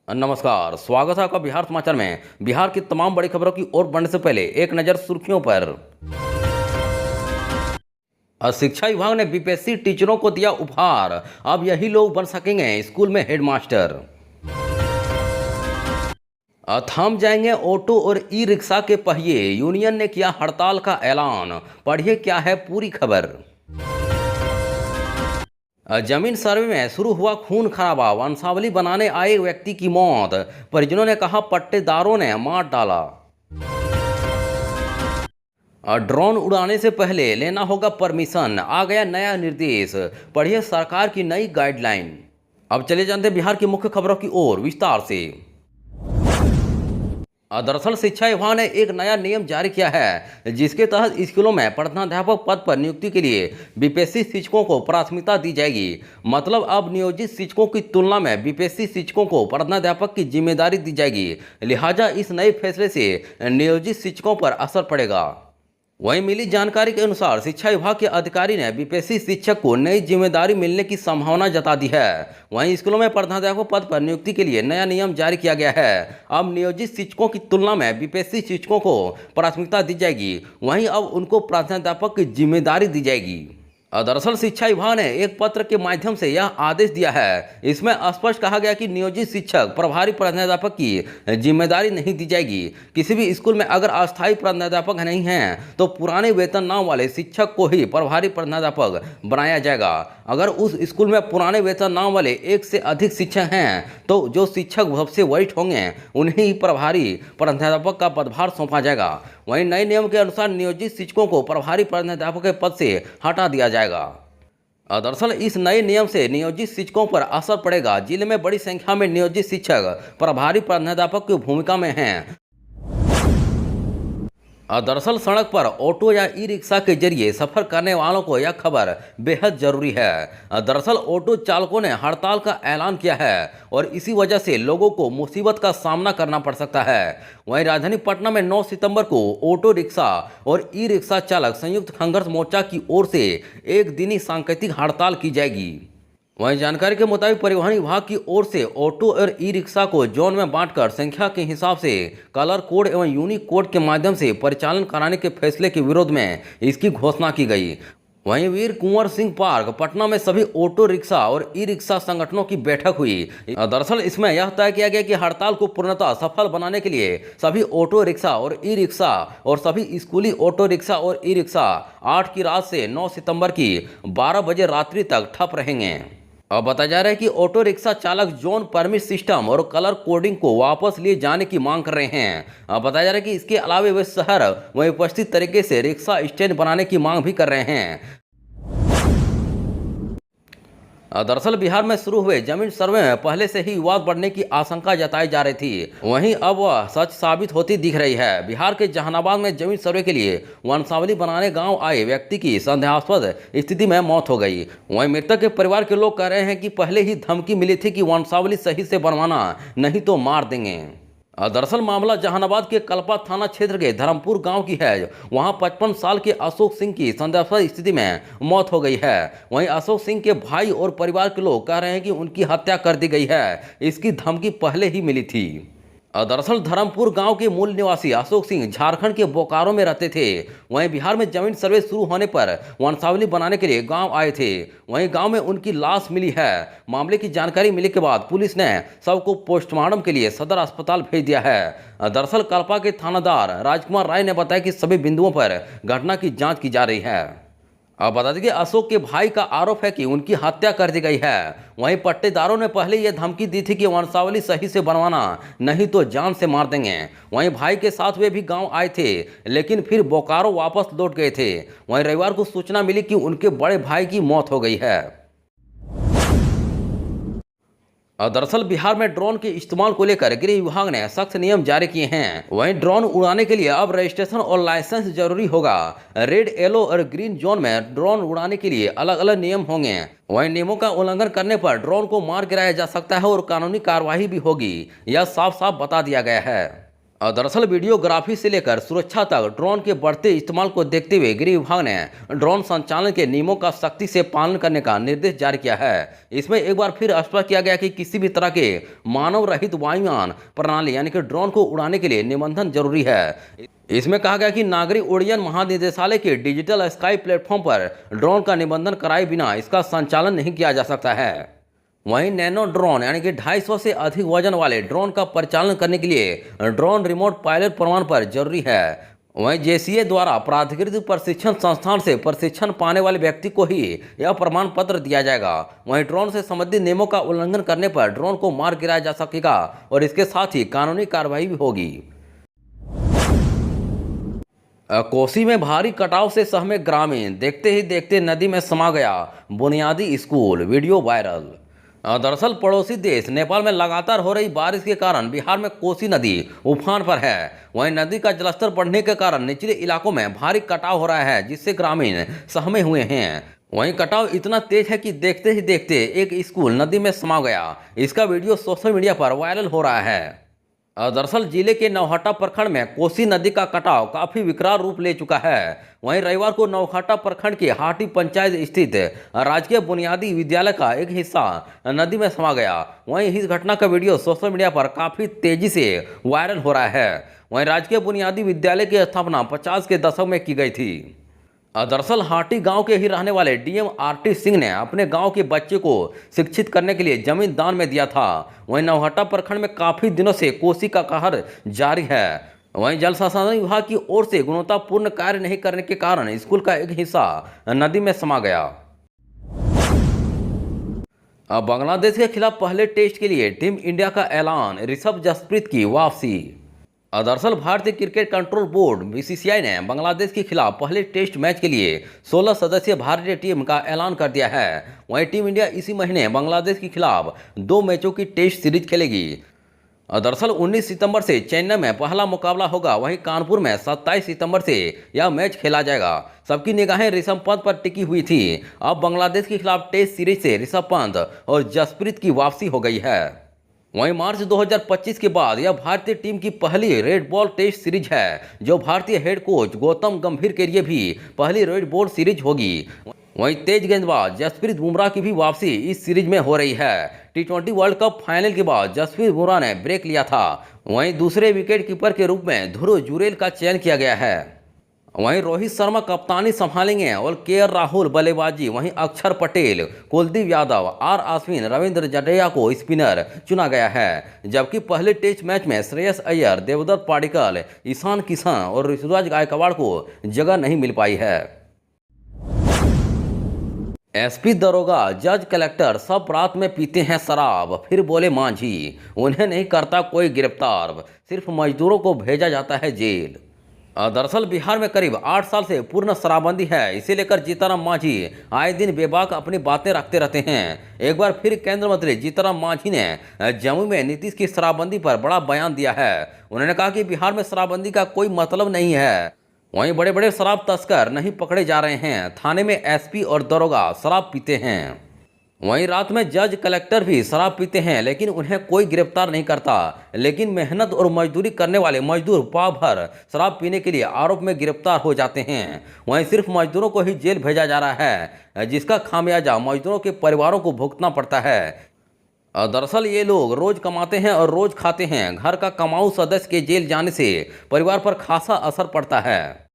नमस्कार, स्वागत है आपका बिहार समाचार में। बिहार की तमाम बड़ी खबरों की ओर बढ़ने से पहले एक नज़र सुर्खियों पर। शिक्षा विभाग ने बीपीएससी टीचरों को दिया उपहार। अब यही लोग बन सकेंगे स्कूल में हेडमास्टर। थम जाएंगे ऑटो और ई रिक्शा के पहिए, यूनियन ने किया हड़ताल का ऐलान। पढ़िए क्या है पूरी खबर। जमीन सर्वे में शुरू हुआ खून खराबा, वंशावली बनाने आए व्यक्ति की मौत। परिजनों ने कहा पट्टेदारों ने मार डाला। ड्रोन उड़ाने से पहले लेना होगा परमिशन, आ गया नया निर्देश। पढ़िए सरकार की नई गाइडलाइन। अब चले जानते हैं बिहार की मुख्य खबरों की ओर विस्तार से। दरअसल शिक्षा विभाग ने एक नया नियम जारी किया है, जिसके तहत स्कूलों में प्रधानाध्यापक पद पर नियुक्ति के लिए बीपीएससी शिक्षकों को प्राथमिकता दी जाएगी। मतलब अब नियोजित शिक्षकों की तुलना में बीपीएससी शिक्षकों को प्रधानाध्यापक की जिम्मेदारी दी जाएगी। लिहाजा इस नए फैसले से नियोजित शिक्षकों पर असर पड़ेगा। वहीं मिली जानकारी के अनुसार शिक्षा विभाग के अधिकारी ने बीपीएससी शिक्षक को नई जिम्मेदारी मिलने की संभावना जता दी है। वहीं स्कूलों में प्रधानाध्यापक पद पर नियुक्ति के लिए नया नियम जारी किया गया है। अब नियोजित शिक्षकों की तुलना में बीपीएससी शिक्षकों को प्राथमिकता दी जाएगी। वहीं अब उनको प्रधानाध्यापक की जिम्मेदारी दी जाएगी। दरअसल शिक्षा विभाग ने एक पत्र के माध्यम से यह आदेश दिया है। इसमें स्पष्ट कहा गया कि नियोजित शिक्षक प्रभारी प्रधानाध्यापक की जिम्मेदारी नहीं दी जाएगी। किसी भी स्कूल में अगर अस्थायी प्रधानाध्यापक नहीं हैं तो पुराने वेतन नाम वाले शिक्षक को ही प्रभारी प्रधानाध्यापक बनाया जाएगा। अगर उस स्कूल में पुराने वेतन नाम वाले एक से अधिक शिक्षक हैं तो जो शिक्षक सबसे वरिष्ठ होंगे उन्हें ही प्रभारी प्रधानाध्यापक का पदभार सौंपा जाएगा। वहीं नए नियम के अनुसार नियोजित शिक्षकों को प्रभारी प्रधानाध्यापक के पद से हटा दिया जाएगा। दरअसल इस नए नियम से नियोजित शिक्षकों पर असर पड़ेगा। जिले में बड़ी संख्या में नियोजित शिक्षक प्रभारी प्रधानाध्यापक की भूमिका में हैं। दरअसल सड़क पर ऑटो या ई रिक्शा के जरिए सफर करने वालों को यह खबर बेहद जरूरी है। दरअसल ऑटो चालकों ने हड़ताल का ऐलान किया है और इसी वजह से लोगों को मुसीबत का सामना करना पड़ सकता है। वहीं राजधानी पटना में 9 सितंबर को ऑटो रिक्शा और ई रिक्शा चालक संयुक्त संघर्ष मोर्चा की ओर से एक दिनी सांकेतिक हड़ताल की जाएगी। वहीं जानकारी के मुताबिक परिवहन विभाग की ओर से ऑटो और ई रिक्शा को जोन में बांटकर संख्या के हिसाब से कलर कोड एवं यूनिक कोड के माध्यम से परिचालन कराने के फैसले के विरोध में इसकी घोषणा की गई। वहीं वीर कुंवर सिंह पार्क पटना में सभी ऑटो रिक्शा और ई रिक्शा संगठनों की बैठक हुई। दरअसल इसमें यह तय किया गया कि हड़ताल को पूर्णतः सफल बनाने के लिए सभी ऑटो रिक्शा और ई रिक्शा और सभी स्कूली ऑटो रिक्शा और ई रिक्शा 8 की रात से 9 सितंबर की 12 बजे रात्रि तक ठप रहेंगे। अब बताया जा रहा है कि ऑटो रिक्शा चालक जोन परमिट सिस्टम और कलर कोडिंग को वापस लिए जाने की मांग कर रहे हैं। अब बताया जा रहा है कि इसके अलावा वे शहर में व्यवस्थित तरीके से रिक्शा स्टैंड बनाने की मांग भी कर रहे हैं। दरअसल बिहार में शुरू हुए जमीन सर्वे में पहले से ही विवाद बढ़ने की आशंका जताई जा रही थी। वहीं अब वह सच साबित होती दिख रही है। बिहार के जहानाबाद में जमीन सर्वे के लिए वंशावली बनाने गांव आए व्यक्ति की संदेहास्पद स्थिति में मौत हो गई। वहीं मृतक के परिवार के लोग कह रहे हैं कि पहले ही धमकी मिली थी कि वंशावली सही से बनवाना, नहीं तो मार देंगे। दरअसल मामला जहानाबाद के कल्पा थाना क्षेत्र के धर्मपुर गांव की है। वहां 55 साल के अशोक सिंह की संदेहास्पद स्थिति में मौत हो गई है। वहीं अशोक सिंह के भाई और परिवार के लोग कह रहे हैं कि उनकी हत्या कर दी गई है। इसकी धमकी पहले ही मिली थी। दरअसल धर्मपुर गांव के मूल निवासी अशोक सिंह झारखंड के बोकारो में रहते थे। वहीं बिहार में जमीन सर्वे शुरू होने पर वंशावली बनाने के लिए गांव आए थे। वहीं गांव में उनकी लाश मिली है। मामले की जानकारी मिलने के बाद पुलिस ने शव को पोस्टमार्टम के लिए सदर अस्पताल भेज दिया है। दरअसल कल्पा के थानादार राजकुमार राय ने बताया कि सभी बिंदुओं पर घटना की जाँच की जा रही है। अब बता दें कि अशोक के भाई का आरोप है कि उनकी हत्या कर दी गई है। वहीं पट्टेदारों ने पहले यह धमकी दी थी कि वंशावली सही से बनवाना, नहीं तो जान से मार देंगे। वहीं भाई के साथ वे भी गांव आए थे, लेकिन फिर बोकारो वापस लौट गए थे। वहीं रविवार को सूचना मिली कि उनके बड़े भाई की मौत हो गई है। दरअसल बिहार में ड्रोन के इस्तेमाल को लेकर गृह विभाग ने सख्त नियम जारी किए हैं। वहीं ड्रोन उड़ाने के लिए अब रजिस्ट्रेशन और लाइसेंस जरूरी होगा। रेड, येलो और ग्रीन जोन में ड्रोन उड़ाने के लिए अलग अलग नियम होंगे। वहीं नियमों का उल्लंघन करने पर ड्रोन को मार गिराया जा सकता है और कानूनी कार्रवाई भी होगी। यह साफ साफ बता दिया गया है। दरअसल वीडियोग्राफी से लेकर सुरक्षा तक ड्रोन के बढ़ते इस्तेमाल को देखते हुए गृह विभाग ने ड्रोन संचालन के नियमों का सख्ती से पालन करने का निर्देश जारी किया है। इसमें एक बार फिर स्पष्ट किया गया कि किसी भी तरह के मानव रहित वायुयान प्रणाली यानी कि ड्रोन को उड़ाने के लिए निबंधन जरूरी है। इसमें कहा गया कि नागरिक उड्डयन महानिदेशालय के डिजिटल स्काई प्लेटफॉर्म पर ड्रोन का निबंधन कराए बिना इसका संचालन नहीं किया जा सकता है। वहीं नैनो ड्रोन यानी कि 250 से अधिक वजन वाले ड्रोन का परिचालन करने के लिए ड्रोन रिमोट पायलट प्रमाण पत्र जरूरी है। वहीं जेसीए द्वारा प्राधिकृत प्रशिक्षण संस्थान से प्रशिक्षण पाने वाले व्यक्ति को ही यह प्रमाण पत्र दिया जाएगा। वहीं ड्रोन से संबंधित नियमों का उल्लंघन करने पर ड्रोन को मार गिराया जा सकेगा और इसके साथ ही कानूनी कार्रवाई भी होगी। कोसी में भारी कटाव से सहमे ग्रामीण, देखते ही देखते नदी में समा गया बुनियादी स्कूल, वीडियो वायरल। दरअसल पड़ोसी देश नेपाल में लगातार हो रही बारिश के कारण बिहार में कोसी नदी उफान पर है। वहीं नदी का जलस्तर बढ़ने के कारण निचले इलाकों में भारी कटाव हो रहा है, जिससे ग्रामीण सहमे हुए हैं। वहीं कटाव इतना तेज है कि देखते ही देखते एक स्कूल नदी में समा गया। इसका वीडियो सोशल मीडिया पर वायरल हो रहा है। दरअसल जिले के नौहट्टा प्रखंड में कोसी नदी का कटाव काफी विकराल रूप ले चुका है। वहीं रविवार को नौहट्टा प्रखंड के हाटी पंचायत स्थित राजकीय बुनियादी विद्यालय का एक हिस्सा नदी में समा गया। वहीं इस घटना का वीडियो सोशल मीडिया पर काफी तेजी से वायरल हो रहा है। वहीं राजकीय बुनियादी विद्यालय की स्थापना 50 के दशक में की गई थी। दरअसल हाटी गांव के ही रहने वाले डीएम आरटी सिंह ने अपने गांव के बच्चे को शिक्षित करने के लिए जमीन दान में दिया था। वहीं नौहट्टा प्रखंड में काफी दिनों से कोसी का कहर जारी है। वहीं जल संसाधन विभाग की ओर से गुणवत्तापूर्ण कार्य नहीं करने के कारण स्कूल का एक हिस्सा नदी में समा गया। अब बांग्लादेश के खिलाफ पहले टेस्ट के लिए टीम इंडिया का ऐलान, ऋषभ जसप्रीत की वापसी। दरअसल भारतीय क्रिकेट कंट्रोल बोर्ड बीसीसीआई ने बांग्लादेश के खिलाफ पहले टेस्ट मैच के लिए 16 सदस्यीय भारतीय टीम का ऐलान कर दिया है। वहीं टीम इंडिया इसी महीने बांग्लादेश के खिलाफ 2 मैचों की टेस्ट सीरीज खेलेगी। दरअसल 19 सितंबर से चेन्नई में पहला मुकाबला होगा। वहीं कानपुर में 27 सितंबर से यह मैच खेला जाएगा। सबकी निगाहें ऋषभ पंत पर टिकी हुई थी। अब बांग्लादेश के खिलाफ टेस्ट सीरीज से ऋषभ पंत और जसप्रीत की वापसी हो गई है। वहीं मार्च 2025 के बाद यह भारतीय टीम की पहली रेड बॉल टेस्ट सीरीज है, जो भारतीय हेड कोच गौतम गंभीर के लिए भी पहली रेड बॉल सीरीज होगी। वहीं तेज गेंदबाज जसप्रीत बुमराह की भी वापसी इस सीरीज में हो रही है। टी20 वर्ल्ड कप फाइनल के बाद जसप्रीत बुमराह ने ब्रेक लिया था। वहीं दूसरे विकेट कीपर के रूप में ध्रुव जुरेल का चयन किया गया है। वहीं रोहित शर्मा कप्तानी संभालेंगे और केएल राहुल बल्लेबाजी। वहीं अक्षर पटेल, कुलदीप यादव, आर अश्विन, रविंद्र जडेजा को स्पिनर चुना गया है। जबकि पहले टेस्ट मैच में श्रेयस अय्यर, देवदत्त पाडिक्कल, ईशान किशन और ऋतुराज गायकवाड़ को जगह नहीं मिल पाई है। एसपी, दरोगा, जज, कलेक्टर सब रात में पीते हैं शराब, फिर बोले मांझी उन्हें नहीं करता कोई गिरफ्तार, सिर्फ मजदूरों को भेजा जाता है जेल। दरअसल बिहार में करीब 8 साल से पूर्ण शराबबंदी है। इसे लेकर जीतनराम मांझी आए दिन बेबाक अपनी बातें रखते रहते हैं। एक बार फिर केंद्रीय मंत्री जीतनराम मांझी ने जम्मू में नीतीश की शराबबंदी पर बड़ा बयान दिया है। उन्होंने कहा कि बिहार में शराबबंदी का कोई मतलब नहीं है। वहीं बड़े बड़े शराब तस्कर नहीं पकड़े जा रहे हैं। थाने में एसपी और दरोगा शराब पीते हैं। वहीं रात में जज, कलेक्टर भी शराब पीते हैं, लेकिन उन्हें कोई गिरफ्तार नहीं करता। लेकिन मेहनत और मजदूरी करने वाले मजदूर पाव भर शराब पीने के लिए आरोप में गिरफ्तार हो जाते हैं। वहीं सिर्फ मजदूरों को ही जेल भेजा जा रहा है, जिसका खामियाजा मजदूरों के परिवारों को भुगतना पड़ता है। दरअसल ये लोग रोज कमाते हैं और रोज खाते हैं। घर का कमाऊ सदस्य के जेल जाने से परिवार पर खासा असर पड़ता है।